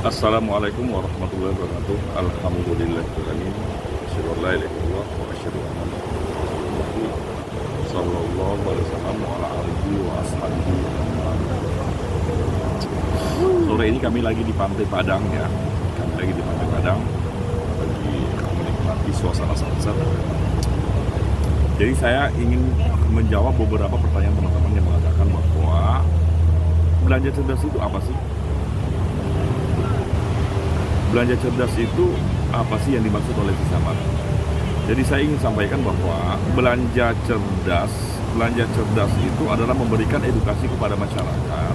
Assalamualaikum warahmatullahi wabarakatuh. Alhamdulillahirrahmanirrahim. Asyhadu an la ilaha illallah wa asyhadu anna Muhammadan rasulullah sallallahu alaihi wasallam wa ala alihi wa ashabihi. Sore ini kami lagi di Pantai Padang ya. Kami lagi di Pantai Padang lagi menikmati suasana sunset. Jadi saya ingin menjawab beberapa pertanyaan teman-teman yang mengatakan bahwa belanja cerdas itu apa sih? Belanja cerdas itu apa sih yang dimaksud oleh Visamat? Jadi saya ingin sampaikan bahwa belanja cerdas itu adalah memberikan edukasi kepada masyarakat.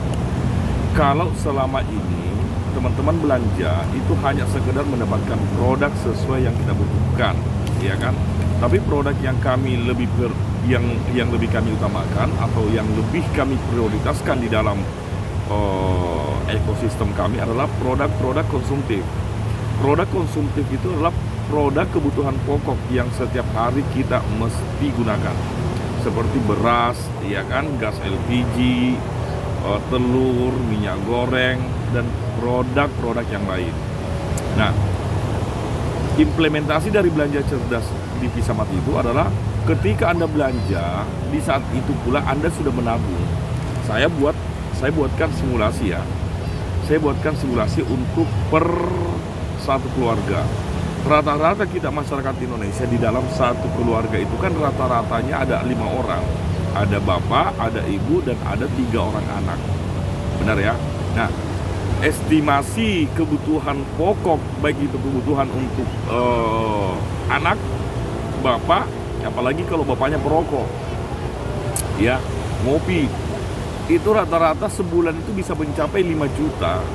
Kalau selama ini teman-teman belanja itu hanya sekedar mendapatkan produk sesuai yang kita butuhkan, ya kan? Tapi produk yang kami yang lebih kami utamakan atau yang lebih kami prioritaskan di dalam ekosistem kami adalah produk-produk konsumtif. Produk konsumtif itu adalah produk kebutuhan pokok yang setiap hari kita mesti gunakan, seperti beras, ya kan, gas LPG, telur, minyak goreng, dan produk-produk yang lain. Nah, implementasi dari belanja cerdas di Visamat itu adalah ketika Anda belanja, di saat itu pula Anda sudah menabung. Saya buatkan simulasi ya. Saya buatkan simulasi untuk per satu keluarga. Rata-rata kita masyarakat Indonesia di dalam satu keluarga itu kan rata-ratanya ada 5 orang. Ada bapak, ada ibu, dan ada 3 orang anak. Benar ya? Nah, estimasi kebutuhan pokok, baik itu kebutuhan untuk anak, bapak, apalagi kalau bapaknya perokok, ya, ngopi, itu rata-rata sebulan itu bisa mencapai 5 juta.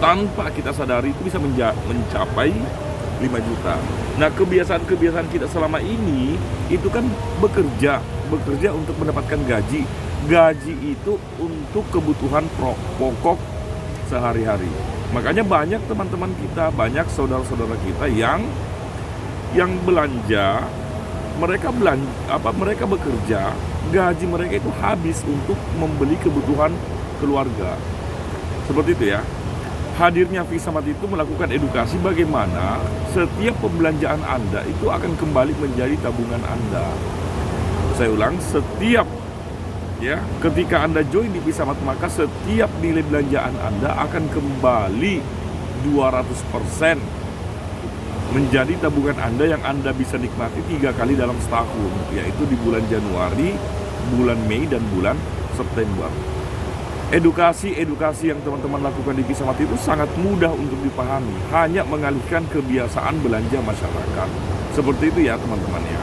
Tanpa kita sadari itu bisa mencapai 5 juta. Nah, kebiasaan-kebiasaan kita selama ini itu kan bekerja untuk mendapatkan gaji. Gaji itu untuk kebutuhan pokok sehari-hari. Makanya banyak teman-teman kita, banyak saudara-saudara kita yang belanja, mereka bekerja, gaji mereka itu habis untuk membeli kebutuhan keluarga. Seperti itu ya. Hadirnya Visamat itu melakukan edukasi bagaimana setiap pembelanjaan Anda itu akan kembali menjadi tabungan Anda. Saya ulang, ketika Anda join di Visamat, maka setiap nilai belanjaan Anda akan kembali 200% menjadi tabungan Anda yang Anda bisa nikmati 3 kali dalam setahun, yaitu di bulan Januari, bulan Mei, dan bulan September. Edukasi yang teman-teman lakukan di Visamat itu sangat mudah untuk dipahami, hanya mengalihkan kebiasaan belanja masyarakat. Seperti itu ya teman-teman ya.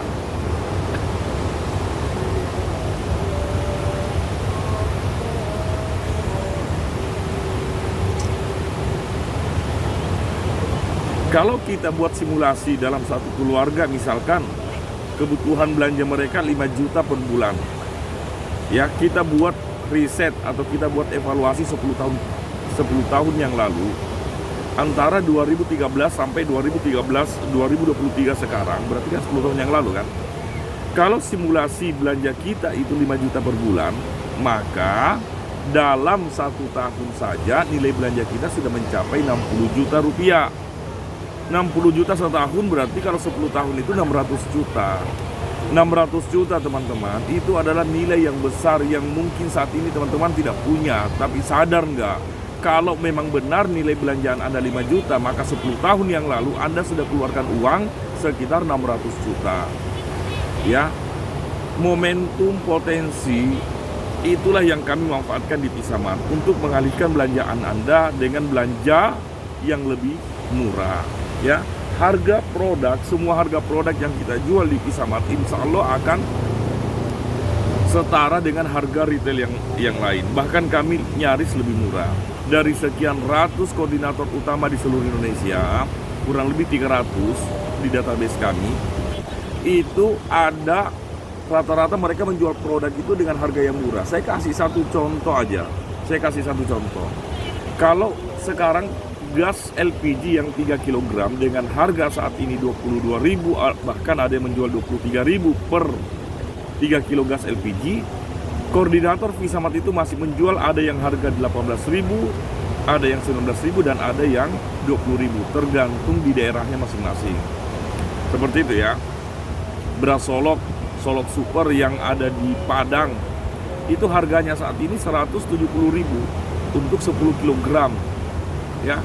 Kalau kita buat simulasi dalam satu keluarga, misalkan kebutuhan belanja mereka 5 juta per bulan. Ya, kita buat riset atau kita buat evaluasi 10 tahun yang lalu, antara 2013 sampai 2023 sekarang, berarti kan 10 tahun yang lalu kan. Kalau simulasi belanja kita itu 5 juta per bulan, maka dalam 1 tahun saja nilai belanja kita sudah mencapai 60 juta rupiah. 60 juta setahun berarti kalau 10 tahun itu 600 juta. 600 juta teman-teman, itu adalah nilai yang besar yang mungkin saat ini teman-teman tidak punya. Tapi sadar nggak, kalau memang benar nilai belanjaan Anda 5 juta, maka 10 tahun yang lalu Anda sudah keluarkan uang sekitar 600 juta. Ya, momentum potensi itulah yang kami manfaatkan di Visamat untuk mengalihkan belanjaan Anda dengan belanja yang lebih murah. Ya, harga produk, semua harga produk yang kita jual di Visamat insya Allah akan setara dengan harga retail yang lain. Bahkan kami nyaris lebih murah. Dari sekian ratus koordinator utama di seluruh Indonesia, kurang lebih 300 di database kami, itu ada rata-rata mereka menjual produk itu dengan harga yang murah. Saya kasih satu contoh aja. Kalau sekarang gas LPG yang 3 kg dengan harga saat ini 22.000, bahkan ada yang menjual 23.000 per 3 kg gas LPG, koordinator Visamat itu masih menjual ada yang harga 18.000, ada yang 19.000, dan ada yang 20.000, tergantung di daerahnya masing-masing. Seperti itu ya. Beras Solok Super yang ada di Padang itu harganya saat ini 170.000 untuk 10 kg ya.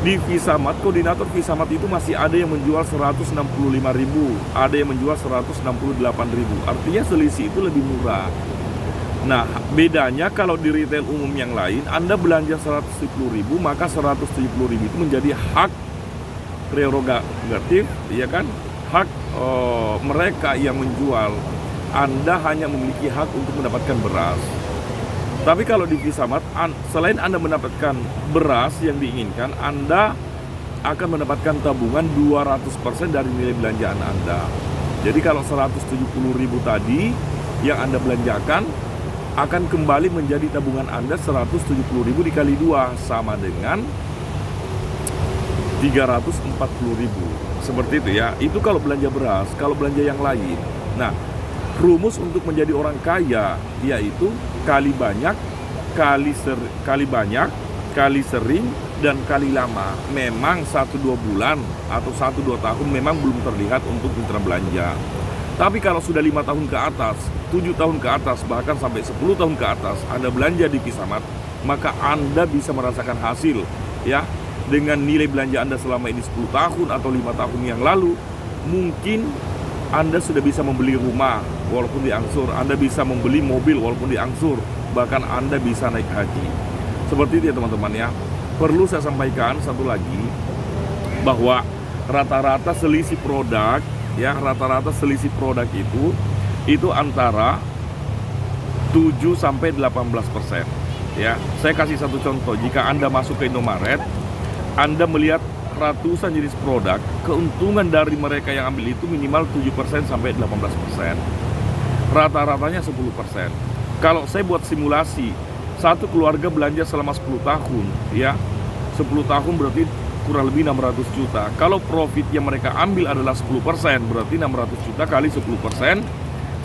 Di Visamat, koordinator Visamat itu masih ada yang menjual 165.000, ada yang menjual 168.000. Artinya selisih itu lebih murah. Nah, bedanya kalau di retail umum yang lain, Anda belanja 170.000, maka 170.000 itu menjadi hak prerogatif, ya kan? Hak mereka yang menjual. Anda hanya memiliki hak untuk mendapatkan beras. Tapi kalau di Visamat, selain Anda mendapatkan beras yang diinginkan, Anda akan mendapatkan tabungan 200% dari nilai belanjaan Anda. Jadi kalau 170.000 tadi yang Anda belanjakan akan kembali menjadi tabungan Anda 170.000 dikali 2 sama dengan 340.000. Seperti itu ya. Itu kalau belanja beras. Kalau belanja yang lain, nah, rumus untuk menjadi orang kaya yaitu kali banyak, kali sering, dan kali lama. Memang 1-2 bulan atau 1-2 tahun memang belum terlihat untuk mitra belanja. Tapi kalau sudah 5 tahun ke atas, 7 tahun ke atas, bahkan sampai 10 tahun ke atas Anda belanja di Visamat, maka Anda bisa merasakan hasil ya. Dengan nilai belanja Anda selama ini 10 tahun atau 5 tahun yang lalu, mungkin Anda sudah bisa membeli rumah walaupun diangsur, Anda bisa membeli mobil walaupun diangsur, bahkan Anda bisa naik haji. Seperti itu ya teman-teman ya. Perlu saya sampaikan satu lagi, bahwa rata-rata selisih produk ya, rata-rata selisih produk itu antara 7-18% ya. Saya kasih satu contoh, jika Anda masuk ke Indomaret, Anda melihat ratusan jenis produk, keuntungan dari mereka yang ambil itu minimal 7% sampai 18%. Rata-ratanya 10%. Kalau saya buat simulasi, satu keluarga belanja selama 10 tahun ya. 10 tahun berarti kurang lebih 600 juta. Kalau profit yang mereka ambil adalah 10%, berarti 600 juta kali 10%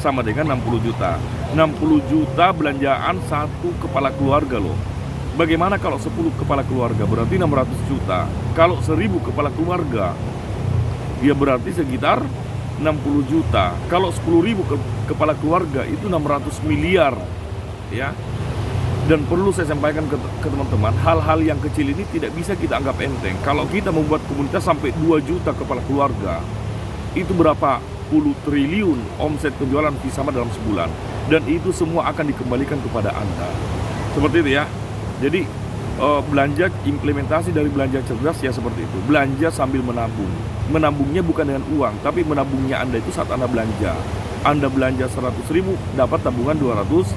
sama dengan 60 juta. 60 juta belanjaan satu kepala keluarga loh. Bagaimana kalau 10 kepala keluarga, berarti 600 juta. Kalau 1000 kepala keluarga, ya berarti sekitar 60 juta. Kalau 10.000 kepala keluarga, itu 600 miliar ya. Dan perlu saya sampaikan ke teman-teman, hal-hal yang kecil ini tidak bisa kita anggap enteng. Kalau kita membuat komunitas sampai 2 juta kepala keluarga, itu berapa puluh triliun omset penjualan Visamat dalam sebulan. Dan itu semua akan dikembalikan kepada Anda. Seperti itu ya. Jadi belanja, implementasi dari belanja cerdas ya seperti itu. Belanja sambil menabung. Menabungnya bukan dengan uang, tapi menabungnya Anda itu saat Anda belanja. Anda belanja 100.000, dapat tabungan 200.000.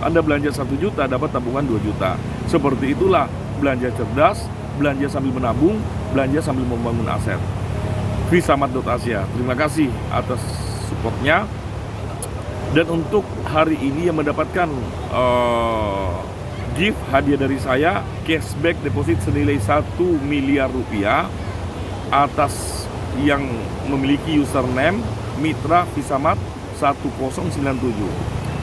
Anda belanja 1 juta, dapat tabungan 2 juta. Seperti itulah belanja cerdas, belanja sambil menabung, belanja sambil membangun aset. Visamat.Asia, terima kasih atas supportnya. Dan untuk hari ini yang mendapatkan gift hadiah dari saya, cashback deposit senilai 1 miliar rupiah atas yang memiliki username Mitra Visamat 1097.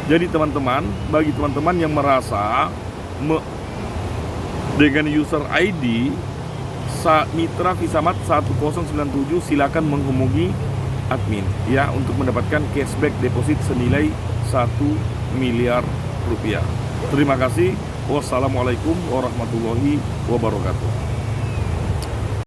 Jadi teman-teman, bagi teman-teman yang merasa dengan user ID Mitra Visamat 1097, silakan menghubungi admin ya untuk mendapatkan cashback deposit senilai 1 miliar rupiah. Terima kasih. Wassalamualaikum warahmatullahi wabarakatuh.